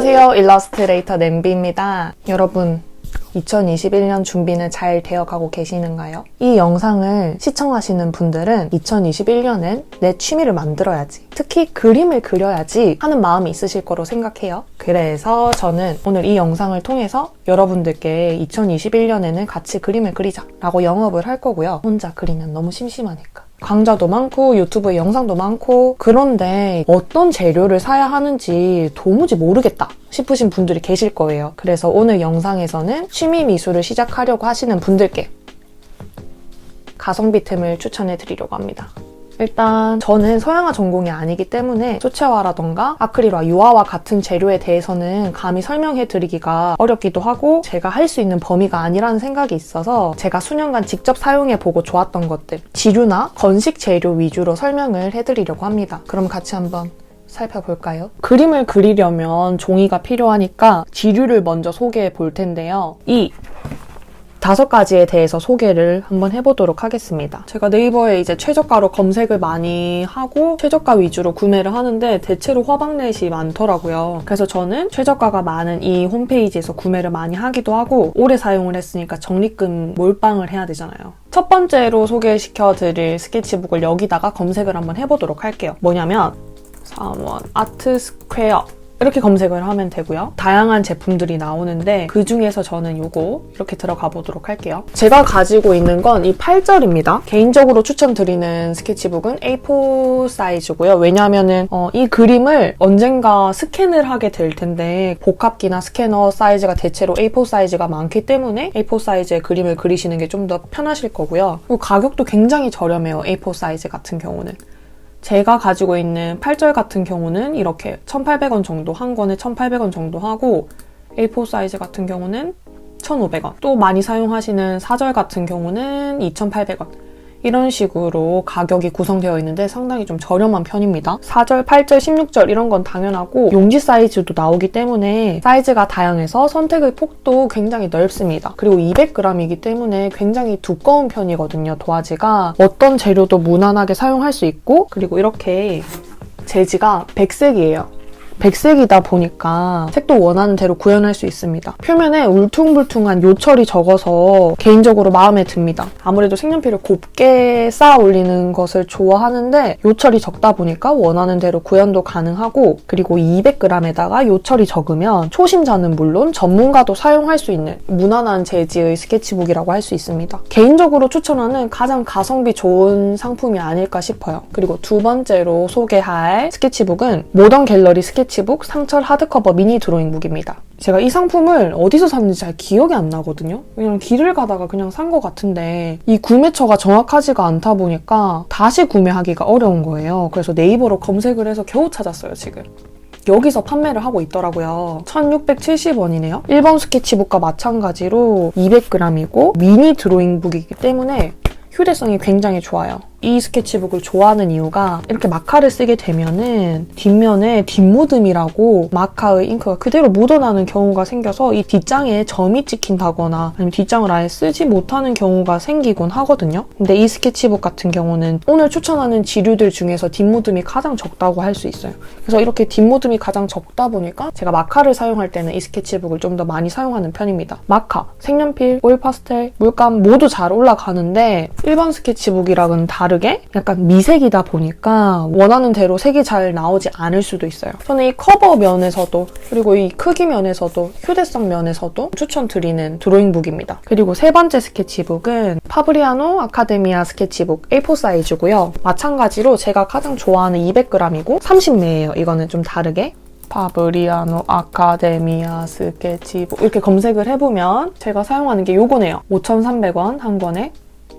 안녕하세요. 일러스트레이터 냄비입니다. 여러분, 2021년 준비는 잘 되어가고 계시는가요? 이 영상을 시청하시는 분들은 2021년엔 내 취미를 만들어야지, 특히 그림을 그려야지 하는 마음이 있으실 거로 생각해요. 그래서 저는 오늘 이 영상을 통해서 여러분들께 2021년에는 같이 그림을 그리자 라고 영업을 할 거고요. 혼자 그리면 너무 심심하니까. 강좌도 많고 유튜브에 영상도 많고, 그런데 어떤 재료를 사야 하는지 도무지 모르겠다 싶으신 분들이 계실 거예요. 그래서 오늘 영상에서는 취미 미술을 시작하려고 하시는 분들께 가성비 템을 추천해 드리려고 합니다. 일단 저는 서양화 전공이 아니기 때문에 수채화라던가 아크릴화, 유화와 같은 재료에 대해서는 감히 설명해 드리기가 어렵기도 하고 제가 할 수 있는 범위가 아니라는 생각이 있어서 제가 수년간 직접 사용해보고 좋았던 것들, 지류나 건식 재료 위주로 설명을 해드리려고 합니다. 그럼 같이 한번 살펴볼까요? 그림을 그리려면 종이가 필요하니까 지류를 먼저 소개해 볼 텐데요. 이 5가지에 대해서 소개를 한번 해보도록 하겠습니다. 제가 네이버에 이제 최저가로 검색을 많이 하고 최저가 위주로 구매를 하는데 대체로 화방넷이 많더라고요. 그래서 저는 최저가가 많은 이 홈페이지에서 구매를 많이 하기도 하고, 오래 사용을 했으니까 적립금 몰빵을 해야 되잖아요. 첫 번째로 소개시켜드릴 스케치북을 여기다가 검색을 한번 해보도록 할게요. 뭐냐면 삼원 아트 스퀘어 이렇게 검색을 하면 되고요. 다양한 제품들이 나오는데 그 중에서 저는 요거 이렇게 들어가 보도록 할게요. 제가 가지고 있는 건 이 8절입니다. 개인적으로 추천드리는 스케치북은 A4 사이즈고요. 왜냐하면은 이 그림을 언젠가 스캔을 하게 될 텐데 복합기나 스캐너 사이즈가 대체로 A4 사이즈가 많기 때문에 A4 사이즈의 그림을 그리시는 게 좀 더 편하실 거고요. 그리고 가격도 굉장히 저렴해요. A4 사이즈 같은 경우는. 제가 가지고 있는 8절 같은 경우는 이렇게 1,800원 정도, 한 권에 1,800원 정도 하고, A4 사이즈 같은 경우는 1,500원, 또 많이 사용하시는 4절 같은 경우는 2,800원. 이런 식으로 가격이 구성되어 있는데 상당히 좀 저렴한 편입니다. 4절, 8절, 16절 이런 건 당연하고 용지 사이즈도 나오기 때문에 사이즈가 다양해서 선택의 폭도 굉장히 넓습니다. 그리고 200g이기 때문에 굉장히 두꺼운 편이거든요, 도화지가. 어떤 재료도 무난하게 사용할 수 있고, 그리고 이렇게 재지가 백색이에요. 백색이다 보니까 색도 원하는 대로 구현할 수 있습니다. 표면에 울퉁불퉁한 요철이 적어서 개인적으로 마음에 듭니다. 아무래도 색연필을 곱게 쌓아 올리는 것을 좋아하는데 요철이 적다 보니까 원하는 대로 구현도 가능하고, 그리고 200g에다가 요철이 적으면 초심자는 물론 전문가도 사용할 수 있는 무난한 재질의 스케치북이라고 할 수 있습니다. 개인적으로 추천하는 가장 가성비 좋은 상품이 아닐까 싶어요. 그리고 두 번째로 소개할 스케치북은 모던 갤러리 스케치북 상철 하드커버 미니 드로잉북입니다. 제가 이 상품을 어디서 샀는지 잘 기억이 안 나거든요. 그냥 길을 가다가 그냥 산 것 같은데 이 구매처가 정확하지가 않다 보니까 다시 구매하기가 어려운 거예요. 그래서 네이버로 검색을 해서 겨우 찾았어요, 지금. 여기서 판매를 하고 있더라고요. 1,670원이네요. 일본 스케치북과 마찬가지로 200g이고 미니 드로잉북이기 때문에 휴대성이 굉장히 좋아요. 이 스케치북을 좋아하는 이유가 이렇게 마카를 쓰게 되면은 뒷면에 뒷모듬이라고 마카의 잉크가 그대로 묻어나는 경우가 생겨서 이 뒷장에 점이 찍힌다거나 아니면 뒷장을 아예 쓰지 못하는 경우가 생기곤 하거든요. 근데 이 스케치북 같은 경우는 오늘 추천하는 지류들 중에서 뒷모듬이 가장 적다고 할 수 있어요. 그래서 이렇게 뒷모듬이 가장 적다 보니까 제가 마카를 사용할 때는 이 스케치북을 좀 더 많이 사용하는 편입니다. 마카, 색연필, 오일 파스텔, 물감 모두 잘 올라가는데 일반 스케치북이랑은 다르게 약간 미색이다 보니까 원하는 대로 색이 잘 나오지 않을 수도 있어요. 저는 이 커버 면에서도 그리고 이 크기 면에서도 휴대성 면에서도 추천드리는 드로잉북입니다. 그리고 세 번째 스케치북은 파브리아노 아카데미아 스케치북 A4 사이즈고요. 마찬가지로 제가 가장 좋아하는 200g이고 30매예요. 이거는 좀 다르게. 파브리아노 아카데미아 스케치북 이렇게 검색을 해보면 제가 사용하는 게 요거네요. 5,300원 한 권에.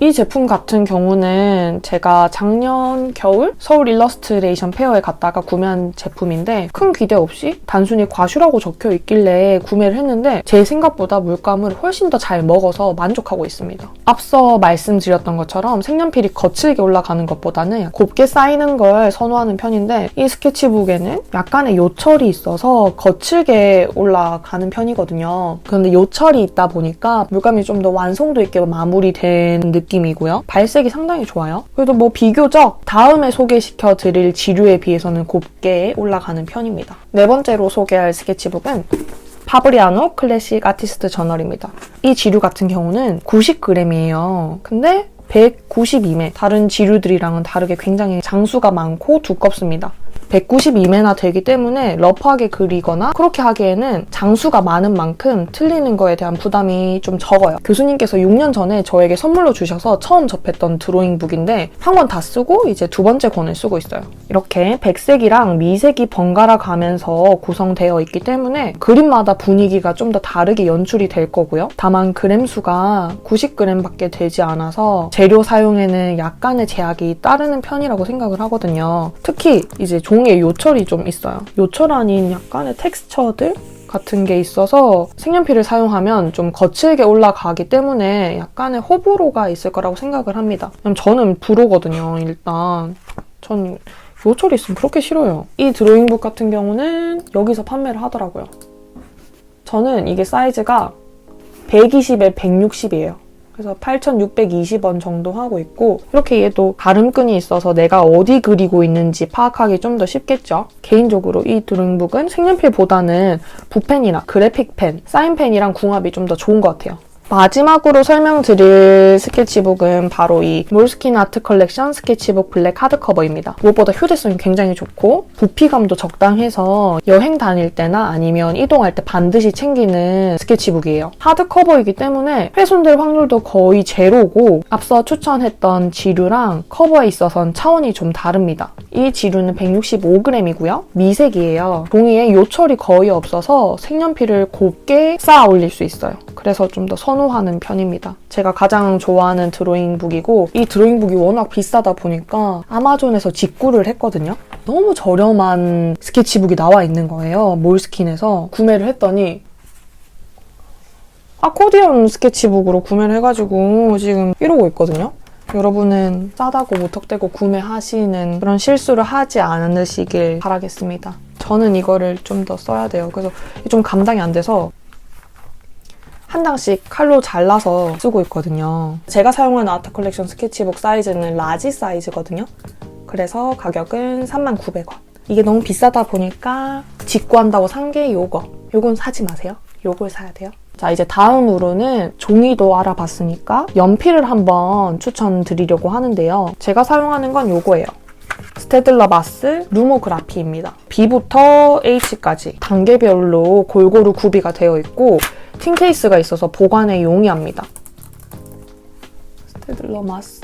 이 제품 같은 경우는 제가 작년 겨울 서울 일러스트레이션 페어에 갔다가 구매한 제품인데 큰 기대 없이 단순히 과슈라고 적혀 있길래 구매를 했는데 제 생각보다 물감을 훨씬 더 잘 먹어서 만족하고 있습니다. 앞서 말씀드렸던 것처럼 색연필이 거칠게 올라가는 것보다는 곱게 쌓이는 걸 선호하는 편인데 이 스케치북에는 약간의 요철이 있어서 거칠게 올라가는 편이거든요. 그런데 요철이 있다 보니까 물감이 좀 더 완성도 있게 마무리된 느낌 느낌이고요. 발색이 상당히 좋아요. 그래도 뭐 비교적 다음에 소개시켜드릴 지류에 비해서는 곱게 올라가는 편입니다. 네 번째로 소개할 스케치북은 파브리아노 클래식 아티스트 저널입니다. 이 지류 같은 경우는 90g이에요. 근데 192매, 다른 지류들이랑은 다르게 굉장히 장수가 많고 두껍습니다. 192매나 되기 때문에 러프하게 그리거나 그렇게 하기에는 장수가 많은 만큼 틀리는 거에 대한 부담이 좀 적어요. 교수님께서 6년 전에 저에게 선물로 주셔서 처음 접했던 드로잉북인데 한 권 다 쓰고 이제 두 번째 권을 쓰고 있어요. 이렇게 백색이랑 미색이 번갈아 가면서 구성되어 있기 때문에 그림마다 분위기가 좀 더 다르게 연출이 될 거고요. 다만 그램 수가 90g밖에 되지 않아서 재료 사용에는 약간의 제약이 따르는 편이라고 생각을 하거든요. 특히 이제 종이에 요철이 좀 있어요. 요철 아닌 약간의 텍스처들 같은 게 있어서 색연필을 사용하면 좀 거칠게 올라가기 때문에 약간의 호불호가 있을 거라고 생각을 합니다. 저는 불호거든요, 일단. 전 요철이 있으면 그렇게 싫어요. 이 드로잉북 같은 경우는 여기서 판매를 하더라고요. 저는 이게 사이즈가 120에 160이에요. 그래서 8,620원 정도 하고 있고 이렇게 얘도 가름끈이 있어서 내가 어디 그리고 있는지 파악하기 좀 더 쉽겠죠. 개인적으로 이 드로잉북은 색연필보다는 붓펜이나 그래픽펜, 사인펜이랑 궁합이 좀 더 좋은 것 같아요. 마지막으로 설명드릴 스케치북은 바로 이 몰스킨 아트 컬렉션 스케치북 블랙 하드커버입니다. 무엇보다 휴대성이 굉장히 좋고 부피감도 적당해서 여행 다닐 때나 아니면 이동할 때 반드시 챙기는 스케치북이에요. 하드커버이기 때문에 훼손될 확률도 거의 제로고 앞서 추천했던 지류랑 커버에 있어서는 차원이 좀 다릅니다. 이 지류는 165g이고요. 미색이에요. 종이에 요철이 거의 없어서 색연필을 곱게 쌓아 올릴 수 있어요. 그래서 좀 더 선호하는 편입니다. 제가 가장 좋아하는 드로잉북이고 이 드로잉북이 워낙 비싸다 보니까 아마존에서 직구를 했거든요. 너무 저렴한 스케치북이 나와 있는 거예요. 몰스킨에서 구매를 했더니 아코디언 스케치북으로 구매를 해가지고 지금 이러고 있거든요. 여러분은 싸다고 무턱대고 구매하시는 그런 실수를 하지 않으시길 바라겠습니다. 저는 이거를 좀 더 써야 돼요. 그래서 좀 감당이 안 돼서 한 장씩 칼로 잘라서 쓰고 있거든요. 제가 사용하는 아트 컬렉션 스케치북 사이즈는 라지 사이즈거든요. 그래서 가격은 39,000원. 이게 너무 비싸다 보니까 직구한다고 산 게 요거. 요건 사지 마세요. 요걸 사야 돼요. 자, 이제 다음으로는 종이도 알아봤으니까 연필을 한번 추천드리려고 하는데요. 제가 사용하는 건 요거예요. 스테들러 마스 루모그라피입니다. B부터 H까지 단계별로 골고루 구비가 되어 있고 틴 케이스가 있어서 보관에 용이합니다. 스테들러 마스.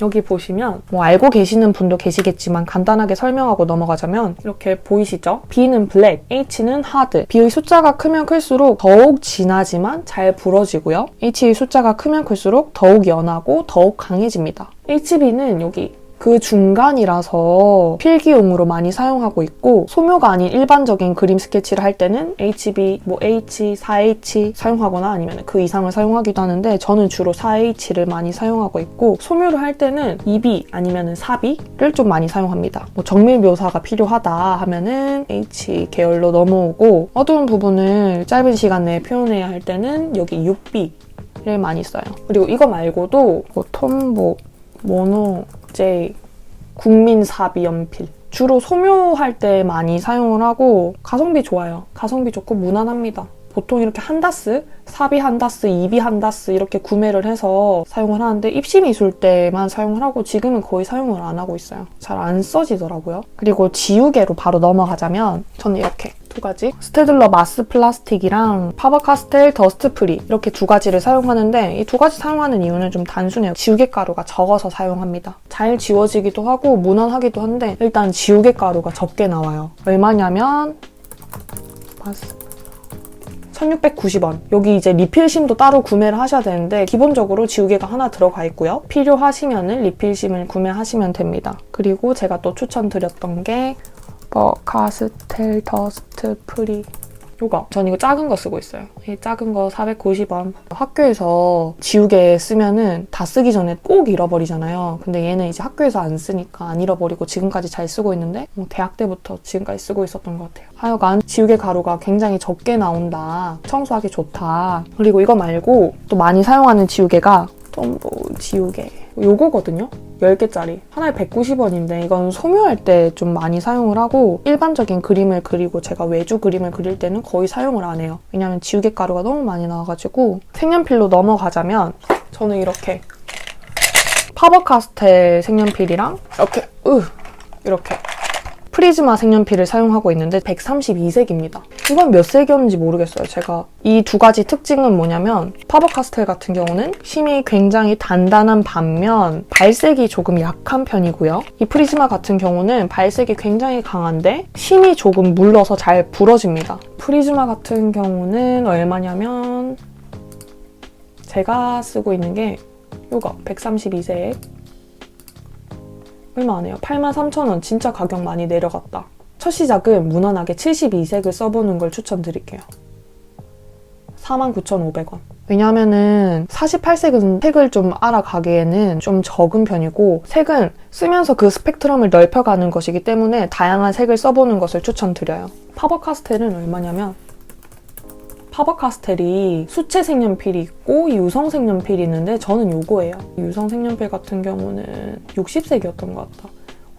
여기 보시면 뭐 알고 계시는 분도 계시겠지만 간단하게 설명하고 넘어가자면 이렇게 보이시죠? B는 블랙, H는 하드. B의 숫자가 크면 클수록 더욱 진하지만 잘 부러지고요. H의 숫자가 크면 클수록 더욱 연하고 더욱 강해집니다. HB는 여기 그 중간이라서 필기용으로 많이 사용하고 있고 소묘가 아닌 일반적인 그림 스케치를 할 때는 HB, 뭐 H, 4H 사용하거나 아니면 그 이상을 사용하기도 하는데 저는 주로 4H를 많이 사용하고 있고 소묘를 할 때는 2B 아니면 4B를 좀 많이 사용합니다. 뭐 정밀 묘사가 필요하다 하면은 H 계열로 넘어오고 어두운 부분을 짧은 시간 내에 표현해야 할 때는 여기 6B를 많이 써요. 그리고 이거 말고도 뭐 톰보, 모노, J, 국민 사비 연필 주로 소묘할 때 많이 사용을 하고 가성비 좋아요. 가성비 좋고 무난합니다. 보통 이렇게 한 다스, 사비 한 다스, 이비 한 다스 이렇게 구매를 해서 사용을 하는데 입시미술 때만 사용을 하고 지금은 거의 사용을 안 하고 있어요. 잘 안 써지더라고요. 그리고 지우개로 바로 넘어가자면 저는 이렇게 두 가지 스테들러 마스 플라스틱이랑 파버카스텔 더스트 프리 이렇게 두 가지를 사용하는데 이 두 가지 사용하는 이유는 좀 단순해요. 지우개 가루가 적어서 사용합니다. 잘 지워지기도 하고 무난하기도 한데 일단 지우개 가루가 적게 나와요. 얼마냐면 1,690원. 여기 이제 리필심도 따로 구매를 하셔야 되는데 기본적으로 지우개가 하나 들어가 있고요. 필요하시면은 리필심을 구매하시면 됩니다. 그리고 제가 또 추천드렸던 게 파버카스텔 더스트 프리 요거. 전 이거 작은 거 쓰고 있어요. 이 작은 거 490원. 학교에서 지우개 쓰면은 다 쓰기 전에 꼭 잃어버리잖아요. 근데 얘는 이제 학교에서 안 쓰니까 안 잃어버리고 지금까지 잘 쓰고 있는데 대학 때부터 지금까지 쓰고 있었던 것 같아요. 하여간 지우개 가루가 굉장히 적게 나온다. 청소하기 좋다. 그리고 이거 말고 또 많이 사용하는 지우개가 톰보 지우개. 요거거든요? 10개짜리. 하나에 190원인데 이건 소묘할 때 좀 많이 사용을 하고 일반적인 그림을 그리고 제가 외주 그림을 그릴 때는 거의 사용을 안 해요. 왜냐면 지우개 가루가 너무 많이 나와가지고. 색연필로 넘어가자면 저는 이렇게 파버카스텔 색연필이랑 이렇게 프리즈마 색연필을 사용하고 있는데 132색입니다. 이건 몇 색이었는지 모르겠어요. 제가 이 두 가지 특징은 뭐냐면 파버카스텔 같은 경우는 심이 굉장히 단단한 반면 발색이 조금 약한 편이고요. 이 프리즈마 같은 경우는 발색이 굉장히 강한데 심이 조금 물러서 잘 부러집니다. 프리즈마 같은 경우는 얼마냐면 제가 쓰고 있는 게 이거 132색 얼마 안 해요. 83,000원. 진짜 가격 많이 내려갔다. 첫 시작은 무난하게 72색을 써보는 걸 추천드릴게요. 49,500원. 왜냐하면은 48색은 색을 좀 알아가기에는 좀 적은 편이고 색은 쓰면서 그 스펙트럼을 넓혀가는 것이기 때문에 다양한 색을 써보는 것을 추천드려요. 파버카스텔은 얼마냐면 파버카스텔이 수채 색연필이 있고 유성 색연필이 있는데 저는 요거예요. 유성 색연필 같은 경우는 60색이었던 것 같다.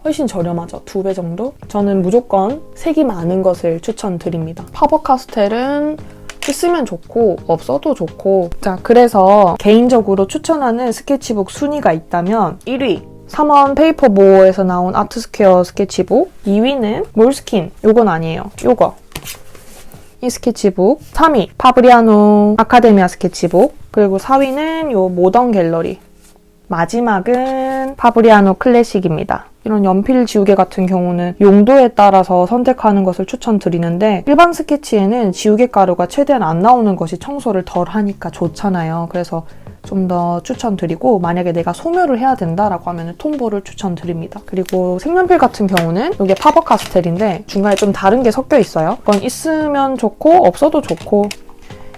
훨씬 저렴하죠. 2배 정도? 저는 무조건 색이 많은 것을 추천드립니다. 파버카스텔은 쓰면 좋고 없어도 좋고 자 그래서 개인적으로 추천하는 스케치북 순위가 있다면 1위 3원 페이퍼보어에서 나온 아트스퀘어 스케치북 2위는 몰스킨 요건 아니에요. 요거 이 스케치북 3위 파브리아노 아카데미아 스케치북 그리고 4위는 요 모던 갤러리 마지막은 파브리아노 클래식입니다. 이런 연필 지우개 같은 경우는 용도에 따라서 선택하는 것을 추천드리는데 일반 스케치에는 지우개 가루가 최대한 안 나오는 것이 청소를 덜 하니까 좋잖아요. 그래서 좀 더 추천드리고 만약에 내가 소묘를 해야 된다라고 하면 톰보를 추천드립니다. 그리고 색연필 같은 경우는 이게 파버카스텔인데 중간에 좀 다른 게 섞여 있어요. 이건 있으면 좋고 없어도 좋고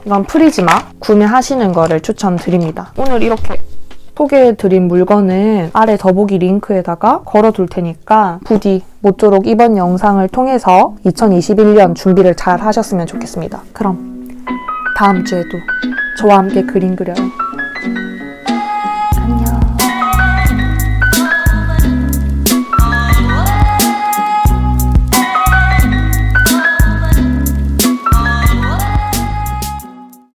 이건 프리즈마 구매하시는 거를 추천드립니다. 오늘 이렇게 소개해드린 물건은 아래 더보기 링크에다가 걸어둘 테니까 부디 모쪼록 이번 영상을 통해서 2021년 준비를 잘 하셨으면 좋겠습니다. 그럼 다음 주에도 저와 함께 그림 그려요.